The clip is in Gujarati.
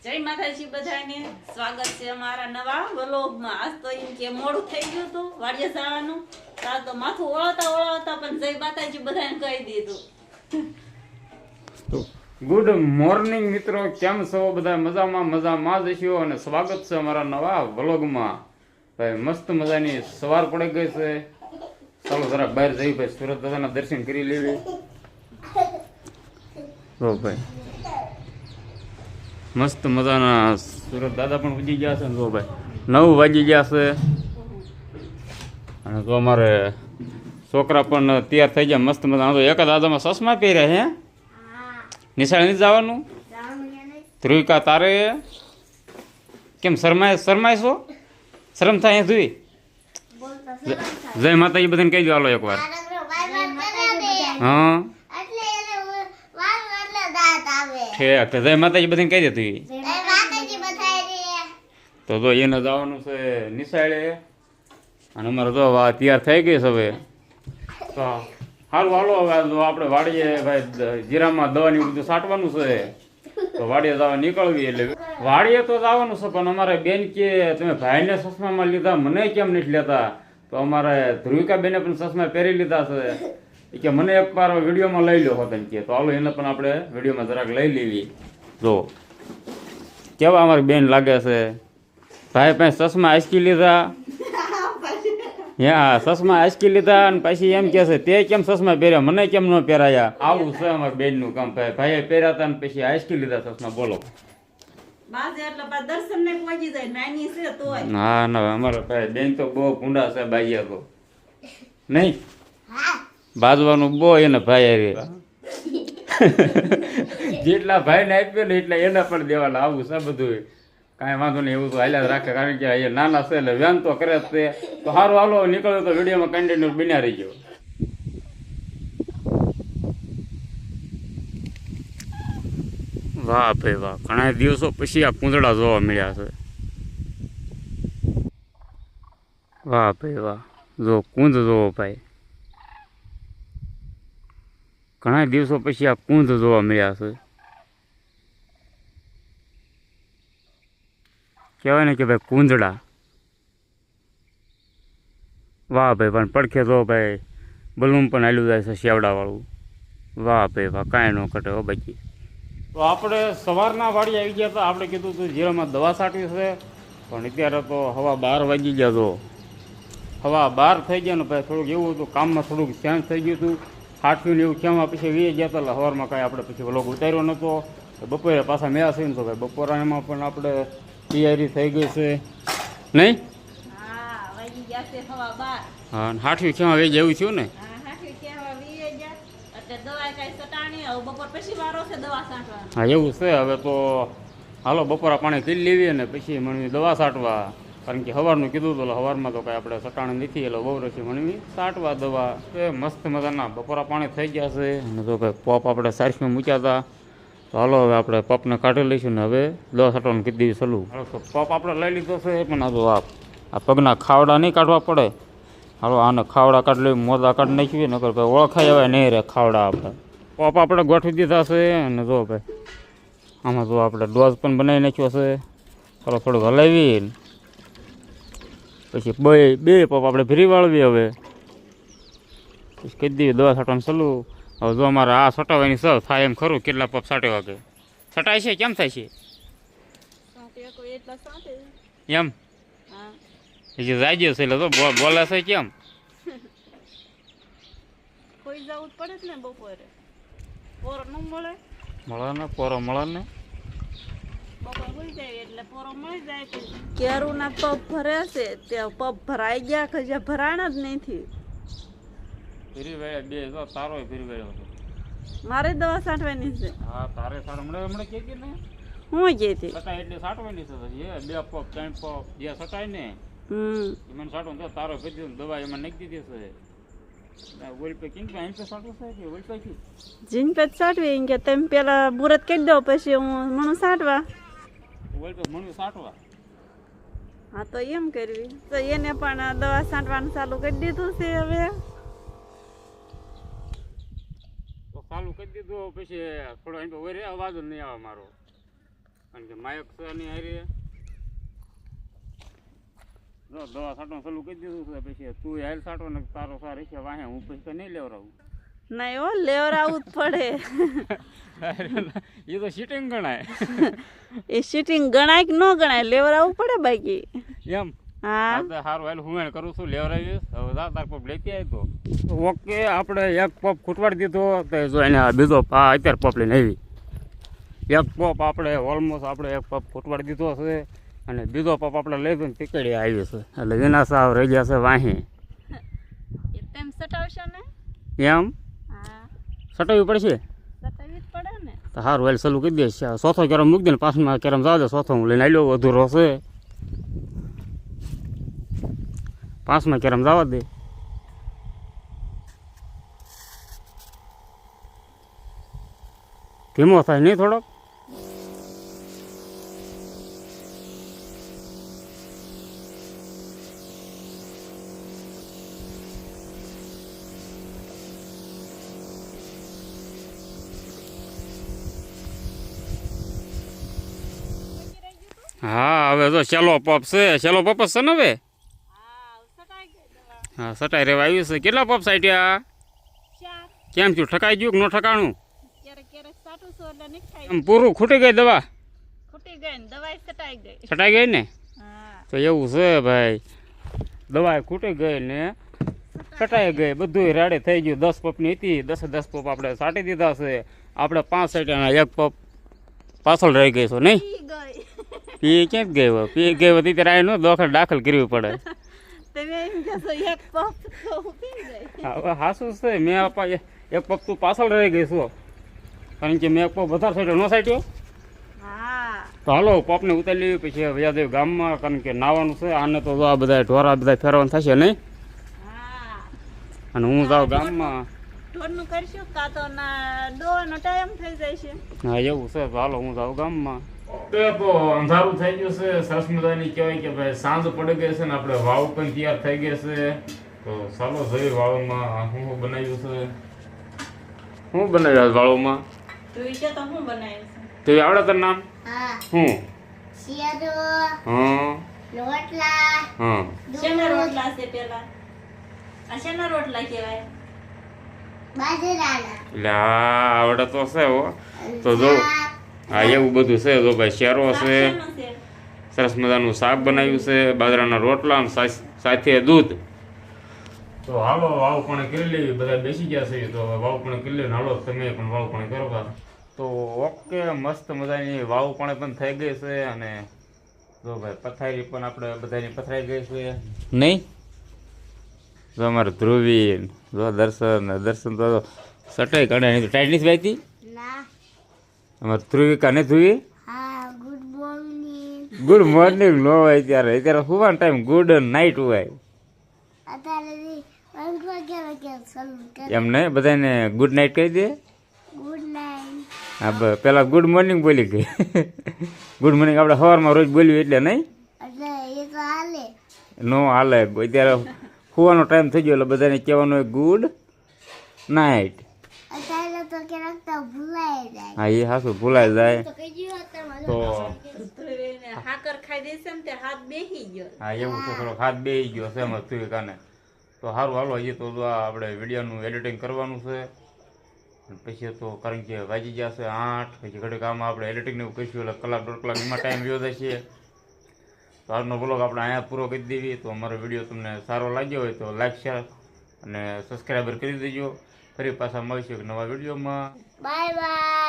જય માતાજી બધાને સ્વાગત છે અમારા નવા વ્લોગમાં। આજ તો એમ કે મોડું થઈ ગયું હતું વાડીએ જવાનું, તાર તો માથું ઓળાવતા પણ જય માતાજી બધાને કહી દીધું। ગુડ મોર્નિંગ મિત્રો, કેમ છો બધા? મજામાં જ હશો અને સ્વાગત છે અમારા નવા વ્લોગમાં। ભાઈ મસ્ત મજાની સવાર પડી ગઈ છે, ચાલો જરા બહાર જઈ ભાઈ સુરત દાદાના દર્શન કરી લેવી। તો ભાઈ મસ્ત મજાના સુરત દાદા પણ ઉજી ગયા છે ને જો ભાઈ 9 વાગી ગયા છે અને તો અમારે છોકરા પણ તૈયાર થઈ ગયા મસ્ત મજાના। તો એકાદ દાદામાં ચશ્મા પહેર્યા હે, નિશાળ નથી જવાનું? ધ્રુવિકા તારે કેમ શરમાય છો? શરમ થાય ધ્રુવી? જય માતાજી બધાને કહી દો હાલો એકવાર। હા ઠીક, જય માતાજી બધાને કહી દે તું। તો જો એને જવાનું છે નિશાળે અને અમારે જો તૈયાર થઈ ગઈ છે હવે। તો સારું હાલો હવે આપણે વાડીએ ભાઈ જીરામાં દવાની બધું છાંટવાનું છે, તો વાડીએ જવા નીકળવી। એટલે વાડીએ તો જવાનું છે પણ અમારે બેન કે તમે ભાઈને ચશ્મામાં લીધા, મને કેમ નથી લેતા? તો અમારે ધ્રુવિકા બેને પણ ચશ્મા પહેરી લીધા છે કે મને એક વાર વિડીયોમાં લઈ લો હોત કે, તો હાલો એને પણ આપણે વિડીયોમાં જરાક લઈ લેવી। જો કેવા અમારી બેન લાગે છે, ભાઈ પાસે ચશ્મા આંચકી લીધા, હા ચશ્મા આંચકી લીધા અને પછી એમ કે છે તે કેમ ચશ્મા પહેર્યા, મને કેમ ન પહેરાયા? આવું છે અમારે બેનનું કામ। ભાઈએ પહેર્યા હતા ને પછી આંચકી લીધા ચશ્મા। બોલો હા ના અમારા ભાઈ બેન તો બહુ ભૂંડા છે, બાઈયા તો નહીં બાજવાનું બહુ એને ભાઈ જેટલા ભાઈને આપ્યો ને એટલે એને પણ દેવાના। આવું છે બધું, કાંઈ વાંધો નહીં, એવું તો હાલ્યા જ રાખે, કારણ કે અહીંયા નાના છે એટલે વ્યાન તો કરે જ તે। તો સારું હાલો નીકળ્યો તો વિડીયોમાં કન્ટિન્યુ બન્યા રહી ગયો। વાહ ભાઈ વાહ, ઘણા દિવસો પછી આ કૂંદડા જોવા મળ્યા છે। વાહ ભાઈ વાહ, જો કુંદ જોવો ભાઈ, ઘણા દિવસો પછી આ કુંદ જોવા મળ્યા છે। કહેવાય ને કે ભાઈ કુંદડા। વાહ ભાઈ, પણ પડખે જો ભાઈ બલૂન પણ હાલ્યું જાય છે શેવડાવાળું। વાહ ભાઈ વાહ, કાંઈ ન ઘટે હો બાકી। તો આપણે સવારના વાડી આવી ગયા હતા, આપણે કીધું હતું જીરામાં દવા છાંટવી છે, પણ અત્યારે તો હવા 12 વાગી ગયા। તો હવા 12 થઈ ગયા ને ભાઈ થોડુંક એવું હતું, કામમાં થોડુંક ચેન્જ થઈ ગયું હતું, હાથ્યું ને એવું ખેવા પછી વી ગયા હતા એટલે સવારમાં કાંઈ આપણે પછી વ્લોગ ઉતાર્યો નહોતો। બપોરે પાછા મેળા થઈને તો ભાઈ બપોરામાં પણ આપણે તૈયારી થઈ ગઈ છે નહીં? હા હાથ્યું ખેવા વી જેવું થયું ને? હા એવું છે। હવે તો હાલો બપોરા પાણી પી લેવી અને પછી મણવી દવા છાંટવા, કારણ કે સવારનું કીધું હતું સવારમાં તો કાંઈ આપણે સટાણ નથી એટલે બહુ રસી મણવી છાંટવા દવા। એ મસ્ત મજાના બપોરા પાણી થઈ ગયા છે અને તો ભાઈ પપ આપણે સારસમાં મૂક્યા હતા, તો હાલો હવે આપણે પપને કાઢી લઈશું ને હવે દવા છાંટવાનું કીધી દીધી સલું। હાલો તો પપ આપણે લઈ લીધો છે, પણ આ તો આ પગના ખાવડા નહીં કાઢવા પડે। હાલો આને ખાવડા કાઢી લઈ, મોજા કાઢી નાખીએ, નકર ભાઈ ઓળખાય હવે નહીં રહે ખાવડા આપણે। પપ આપણે ગોઠવી દીધા છે અને જો ભાઈ આમાં તો આપણે ડોઝ પણ બનાવી નાખ્યો છે। ચાલો થોડુંક હલાવી પછી બે પપ આપણે ભરી વાળવી, હવે પછી કહી દઈએ દવા છાંટવાનું ચાલુ। હવે જો અમારે આ છટાવવાની સર થાય એમ ખરું, કેટલા પપ છાંટે વાગે છટાય છે, કેમ થાય છે એમ? હજી જાય છે એટલે તો બોલે છે કેમ? મળે ને પોરો મળે ને કેરું ના પગ ભરે છે, ત્યાં પગ ભરાઈ ગયા કે જે ભરાણા જ નથી। ફેરી વાળ્યા બે તો તારો ફેરી વાળ્યો હતો, મારે દવા છાંટવાની છે। હા તારે સારું હમણાં કહેતી ને હું કહેતી છટાય એટલે છાંટવાની છે, બે પપ 3 પપ જે છટાય ને એમાં છાંટવું છે। તારો ફેરી દીધું દવા એમાં નાખી દીધી છે। જીન પેજ સાટવી કે તમે પેલા મુહૂર્ત કરી દો પછી હું મણું સાટવા। હા તો એમ કરવી, તો એને પણ દવા છાંટવાનું ચાલુ કરી દીધું છે। હવે ચાલુ કરી દીધું પછી થોડો અવાજ જ નહીં આવે મારો, અને કારણ કે માયક છે એની હારી જો દવા છાંટવાનું ચાલુ કરી દીધું છે. પછી તું હાલ છાંટો ને તારો સાર છે વાહે, હું પછી નહીં લેવડાવું. નહીં હો, લેવરાવું જ પડે. એ તો સીટિંગ ગણાય. એ સીટિંગ ગણાય કે ન ગણાય, લેવરાવું પડે બાકી. એમ હા સારું હાલ હું કરું છું, લેવડાવીશ. હવે તાર પપ લેતી આવી તો ઓકે. આપણે એક પપ ખૂટવાડી દીધો તો જો એને બીજો અત્યારે પપ લઈને આવી. એક પપ આપણે ઓલમોસ્ટ આપણે એક પપ ખૂટવાડી દીધો છે અને બીજો પપ આપણે લઈ દો ને ટીકડી આવી છે. એટલે એના સાવ રહી ગયા છે વાહી. તેમ સટાવશો ને? એમ હા સટાવવી પડશે. સટાવી જ પડે ને. તો સારું હાલ ચાલુ કરી દઈશ. ચોથો કેરમ મૂકી દે ને પાછમાં કેરમ જવા દે. ચોથો હું લઈને આવ્યો, અધૂરો છે. પાંચમાં કેરમ જવા દે. ધીમો થાય નહીં થોડોક. હા હવે જો સેલો પપ છે. સેલો પપ જ છે ને હવે? હા સટાઈ રેવા આવ્યું છે. કેટલા પપ સાટ્યા? કેમ છું, ઠકાઈ ગયું કે ન ઠકાણું? એમ પૂરું ખૂટી ગઈ દવા? સટાઈ ગઈ ને? તો એવું છે ભાઈ, દવા ખૂટી ગઈ ને સટાઈ ગઈ, બધું રાડે થઈ ગયું. 10 પપની હતી, 10 પપ આપણે સાટી દીધા છે. આપણે 5 સાટ્યાના એક પપ પાછળ રહી ગઈ છો નહીં? પી ક્યાં ગઈ હોય? પી ગઈ હતી ત્યારે આનો દાખલ કરવી પડે. હવે હાસું છે. મેં એક પપ તું પાછળ રહી ગઈ છો કારણ કે મેં એક પપ વધારે સાટ્યો ન સાટ્યો. તો હાલો પપને ઉતારી લેવી. પછી વ્યાદેવ ગામમાં, કારણ કે નાવાનું છે. આને તો આ બધા ઢોરા બધા ફેરવાનું થશે નહીં. અને હું જાઉં ગામમાં. હા એવું છે. તો હાલો હું જાઉં ગામમાં. તો અંધારું થઈ ગયું છે. સરસ મજાની કહેવાય કે ભાઈ સાંજ પડી ગઈ છે ને આપણે વાવ પણ તૈયાર થઈ ગઈ છે. તો ચાલો જોઈએ વાવમાં શું બનાવ્યું છે. શું બનાવ્યું વાળુમાં? તો આવડે તાર નામ? શું? હા શેના રોટલા છે પેલા? આ શેના રોટલા કહેવાય? એટલે આવડે તો છે હો. તો જો હા એવું બધું છે. જો ભાઈ શેરો છે, સરસ મજાનું શાક બનાવ્યું છે, બાજરાના રોટલા અને સાથે દૂધ. તો હાલો વાવ પણ કરી લેવી. બધા બેસી ગયા છે તો વાવ પણ કરી લેવી. હાલો તમે પણ વાવ પણ કરો. તો ઓકે, મસ્ત મજાની વાવ પણ થઈ ગઈ છે. અને જો ભાઈ પથારી પણ આપણે બધાની પથરાઈ ગઈ છે નહીં? જો અમારે ધ્રુવી, જો દર્શન તો સટાઈ કાઢે નહીં. તો ટાઈટ નથી વાયતી? અમારે ધ્રુવિકા નહીં ધ્રુવી? ગુડ મોર્નિંગ નો હોય ત્યારે. અત્યારે સુવાનો ટાઈમ ગુડ નાઇટ હોય એમ નહીં? બધાને ગુડ નાઇટ કહી દે. હા પેલા ગુડ મોર્નિંગ બોલી ગઈ. ગુડ મોર્નિંગ આપણે સવારમાં રોજ બોલ્યું એટલે નહીં? નો હાલે. અત્યારે સુવાનો ટાઈમ થઈ ગયો એટલે બધાને કહેવાનું હોય ગુડ નાઇટ. હા એ હાસું ભૂલાઈ જાય. તો હા એવું છે. થોડોક હાથ બેસી ગયો છે એમ થયું કાને. તો સારું હાલો. હજી તો આપણે વિડીયોનું એડિટિંગ કરવાનું છે. પછી તો કારણ કે વાગી ગયા છે 8. પછી ઘડીક આમાં આપણે એડિટિંગને એવું કહીશું એટલે કલાક 1.5 કલાક એમાં ટાઈમ વ્યો જશે. તો આજનો બ્લોગ આપણે અહીંયા પૂરો કરી દેવી. તો અમારો વિડીયો તમને સારો લાગ્યો હોય તો લાઈક, શેર અને સબસ્ક્રાઈબર કરી દેજો. ફરી પાછા મળીશું એક નવા વિડીયોમાં. Bye bye.